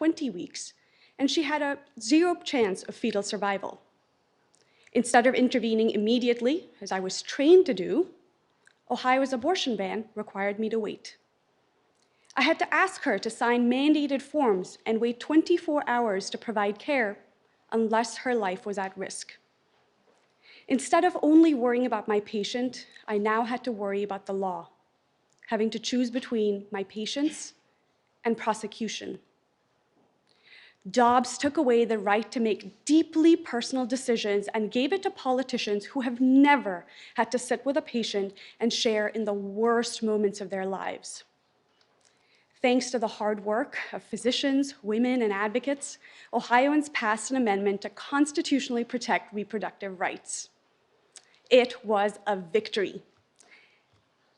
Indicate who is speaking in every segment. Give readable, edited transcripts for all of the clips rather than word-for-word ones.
Speaker 1: 20 weeks, and she had a 0 chance of fetal survival. Instead of intervening immediately, as I was trained to do, Ohio's abortion ban required me to wait. I had to ask her to sign mandated forms and wait 24 hours to provide care unless her life was at risk. Instead of only worrying about my patient, I now had to worry about the law, having to choose between my patients and prosecution. Dobbs took away the right to make deeply personal decisions and gave it to politicians who have never had to sit with a patient and share in the worst moments of their lives. Thanks to the hard work of physicians, women, and advocates, Ohioans passed an amendment to constitutionally protect reproductive rights. It was a victory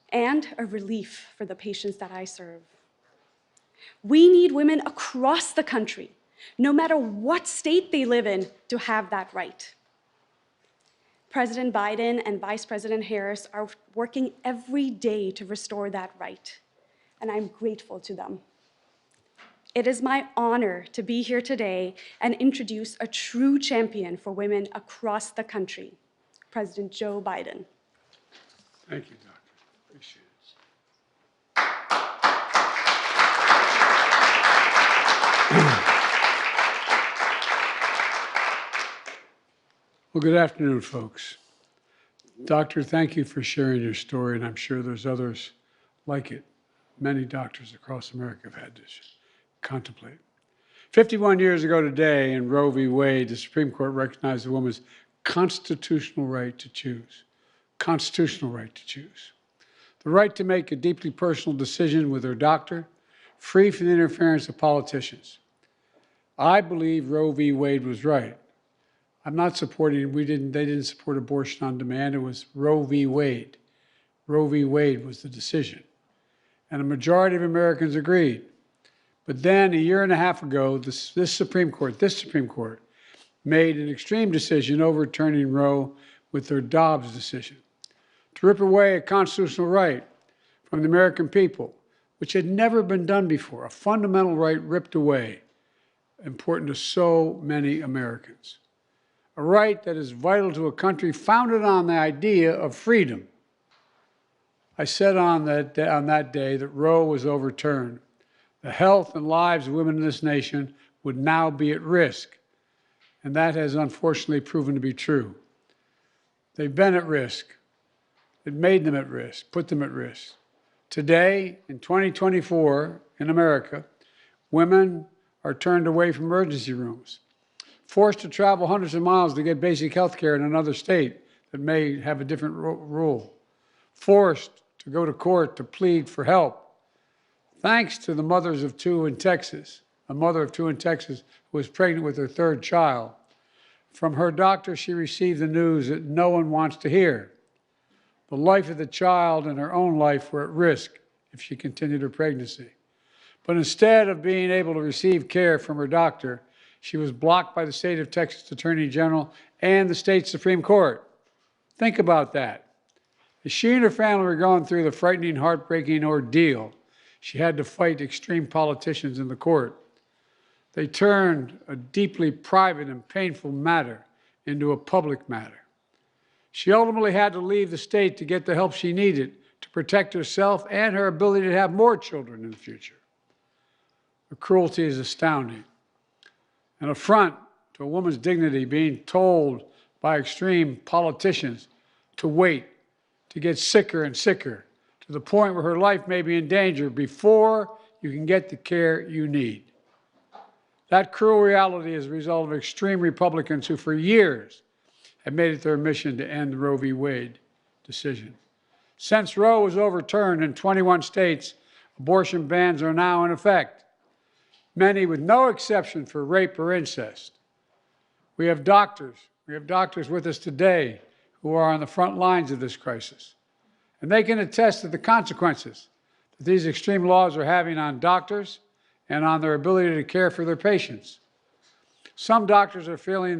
Speaker 1: and a relief for the patients that I serve. We need women across the country, no matter what state they live in, to have that right. President Biden and Vice President Harris are working every day to restore that right, and I'm grateful to them. It is my honor to be here today and introduce a true champion for women across the country, President Joe Biden.
Speaker 2: Thank you, Doctor. Appreciate it. Well, good afternoon, folks. Doctor, thank you for sharing your story, and I'm sure there's others like it. Many doctors across America have had to contemplate. 51 years ago today, in Roe v. Wade, the Supreme Court recognized a woman's constitutional right to choose. Constitutional right to choose. The right to make a deeply personal decision with her doctor, free from the interference of politicians. I believe Roe v. Wade was right. I'm not supporting, they didn't support abortion on demand. It was Roe v. Wade. Roe v. Wade was the decision. And a majority of Americans agreed. But then a year and a half ago, this Supreme Court made an extreme decision overturning Roe with their Dobbs decision to rip away a constitutional right from the American people, which had never been done before, a fundamental right ripped away, important to so many Americans. A right that is vital to a country founded on the idea of freedom. I said on that day that Roe was overturned. The health and lives of women in this nation would now be at risk, and that has unfortunately proven to be true. They've been at risk. It made them at risk, put them at risk. Today, in 2024, in America, women are turned away from emergency rooms, forced to travel hundreds of miles to get basic health care in another state that may have a different rule, forced to go to court to plead for help. Thanks to the mothers of two in Texas, a mother of two in Texas who was pregnant with her third child. From her doctor, she received the news that no one wants to hear. The life of the child and her own life were at risk if she continued her pregnancy. But instead of being able to receive care from her doctor, she was blocked by the state of Texas Attorney General and the state Supreme Court. Think about that. As she and her family were going through the frightening, heartbreaking ordeal, she had to fight extreme politicians in the court. They turned a deeply private and painful matter into a public matter. She ultimately had to leave the state to get the help she needed to protect herself and her ability to have more children in the future. The cruelty is astounding. An affront to a woman's dignity, being told by extreme politicians to wait, to get sicker and sicker, to the point where her life may be in danger before you can get the care you need. That cruel reality is a result of extreme Republicans who for years have made it their mission to end the Roe v. Wade decision. Since Roe was overturned in 21 states, abortion bans are now in effect, many with no exception for rape or incest. We have doctors with us today who are on the front lines of this crisis. And they can attest to the consequences that these extreme laws are having on doctors and on their ability to care for their patients. Some doctors are fleeing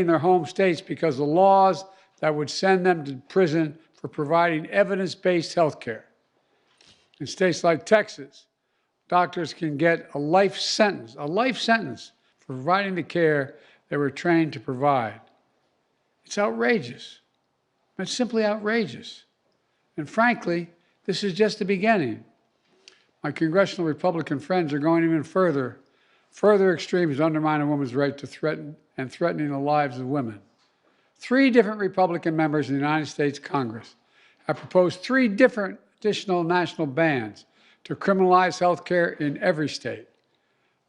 Speaker 2: their home states because the laws that would send them to prison for providing evidence-based health care. In states like Texas, doctors can get a life sentence for providing the care they were trained to provide. It's outrageous. It's simply outrageous. And frankly, this is just the beginning. My congressional Republican friends are going even further. Further extremes undermine a woman's right to threatening the lives of women. 3 different Republican members in the United States Congress have proposed 3 different additional national bans to criminalize health care in every state.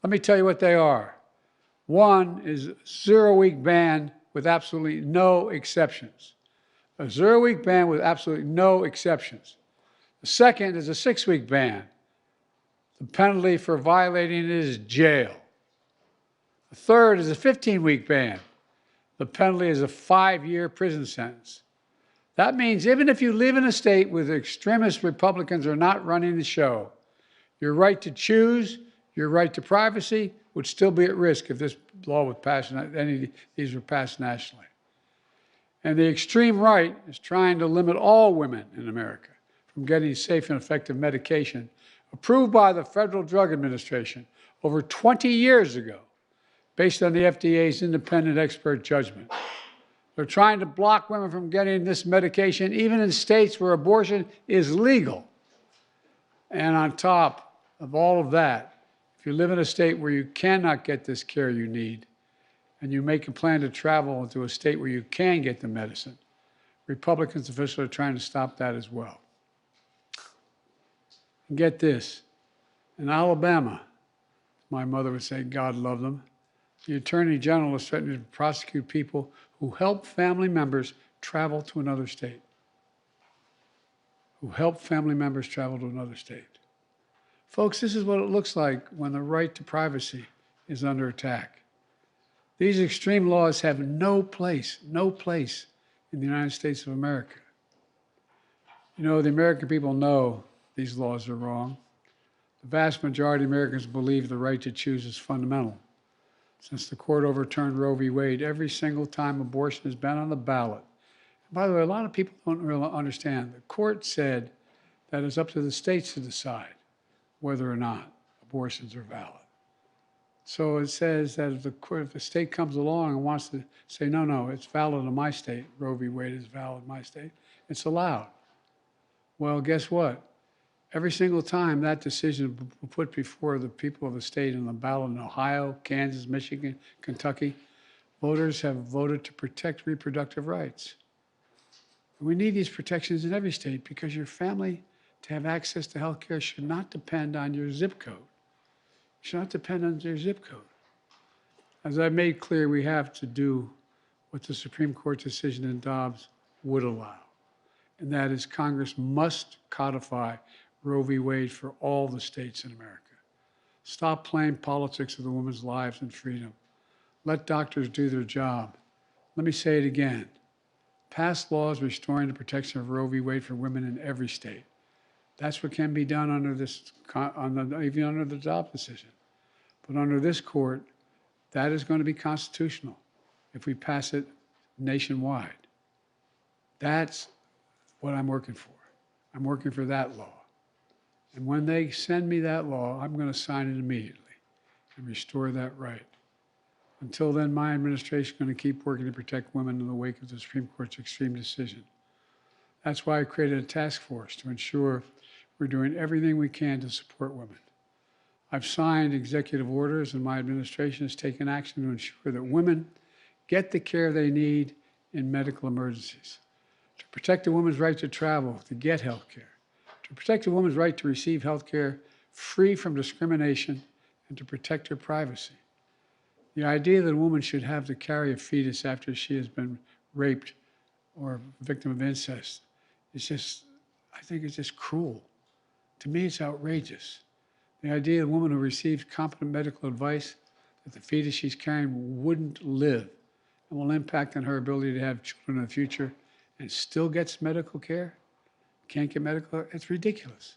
Speaker 2: Let me tell you what they are. One is a 0-week ban with absolutely no exceptions. A 0-week ban with absolutely no exceptions. The second is a 6-week ban. The penalty for violating it is jail. The third is a 15-week ban. The penalty is a 5-year prison sentence. That means even if you live in a state where the extremist Republicans are not running the show, your right to choose, your right to privacy would still be at risk if this law was passed, any of these were passed nationally. And the extreme right is trying to limit all women in America from getting safe and effective medication approved by the Federal Drug Administration over 20 years ago, based on the FDA's independent expert judgment. They're trying to block women from getting this medication, even in states where abortion is legal. And on top of all of that, if you live in a state where you cannot get this care you need, and you make a plan to travel into a state where you can get the medicine, Republicans officials are trying to stop that as well. And get this, in Alabama, my mother would say, God love them, the Attorney General is threatening to prosecute people who help family members travel to another state. Folks, this is what it looks like when the right to privacy is under attack. These extreme laws have no place in the United States of America. You know, the American people know these laws are wrong. The vast majority of Americans believe the right to choose is fundamental. Since the court overturned Roe v. Wade, every single time abortion has been on the ballot. And by the way, a lot of people don't really understand. The court said that it's up to the states to decide whether or not abortions are valid. So it says that if the state comes along and wants to say, no, it's valid in my state, Roe v. Wade is valid in my state, it's allowed. Well, guess what? Every single time that decision was put before the people of the state on the ballot in Ohio, Kansas, Michigan, Kentucky, voters have voted to protect reproductive rights. We need these protections in every state because your family to have access to health care should not depend on your zip code. It should not depend on your zip code. As I made clear, we have to do what the Supreme Court decision in Dobbs would allow, and that is Congress must codify Roe v. Wade for all the states in America. Stop playing politics of the women's lives and freedom. Let doctors do their job. Let me say it again. Pass laws restoring the protection of Roe v. Wade for women in every state. That's what can be done under this, even under the Dobbs decision. But under this court, that is going to be constitutional if we pass it nationwide. That's what I'm working for. I'm working for that law. And when they send me that law, I'm going to sign it immediately and restore that right. Until then, my administration is going to keep working to protect women in the wake of the Supreme Court's extreme decision. That's why I created a task force to ensure we're doing everything we can to support women. I've signed executive orders, and my administration has taken action to ensure that women get the care they need in medical emergencies, to protect a woman's right to travel, to get health care, to protect a woman's right to receive health care free from discrimination, and to protect her privacy. The idea that a woman should have to carry a fetus after she has been raped or a victim of incest is just, I think it's just cruel. To me, it's outrageous. The idea that a woman who receives competent medical advice that the fetus she's carrying wouldn't live and will impact on her ability to have children in the future and still gets medical care, can't get medical care, it's ridiculous.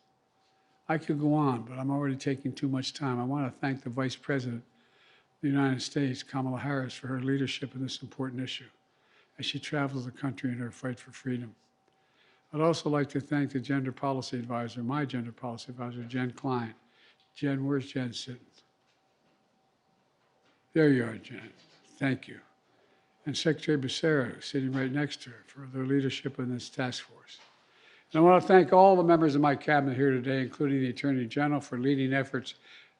Speaker 2: I could go on, but I'm already taking too much time. I want to thank the Vice President of the United States, Kamala Harris, for her leadership in this important issue as she travels the country in her fight for freedom. I'd also like to thank the Gender Policy Advisor, my Gender Policy Advisor, Jen Klein. Jen, where's Jen sitting? There you are, Jen. Thank you. And Secretary Becerra, sitting right next to her, for their leadership in this task force. And I want to thank all the members of my cabinet here today, including the Attorney General, for leading efforts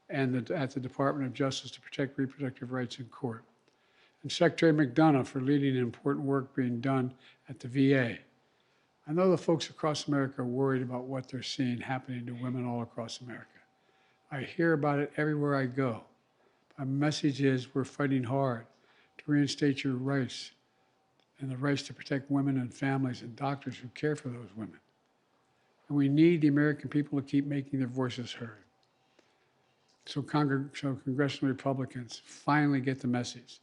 Speaker 2: at the Department of Justice to protect reproductive rights in court, and Secretary McDonough for leading the important work being done at the VA. I know the folks across America are worried about what they're seeing happening to women all across America. I hear about it everywhere I go. My message is we're fighting hard to reinstate your rights and the rights to protect women and families and doctors who care for those women. And we need the American people to keep making their voices heard. So congressional Republicans finally get the message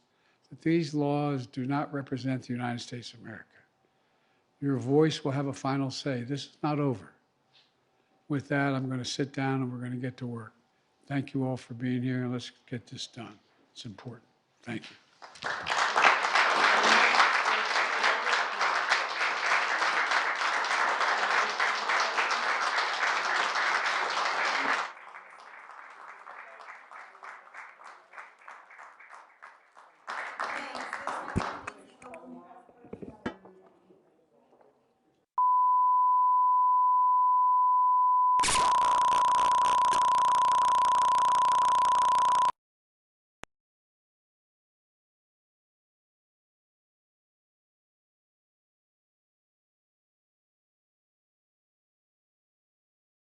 Speaker 2: that these laws do not represent the United States of America. Your voice will have a final say. This is not over. With that, I'm going to sit down and we're going to get to work. Thank you all for being here, and let's get this done. It's important. Thank you.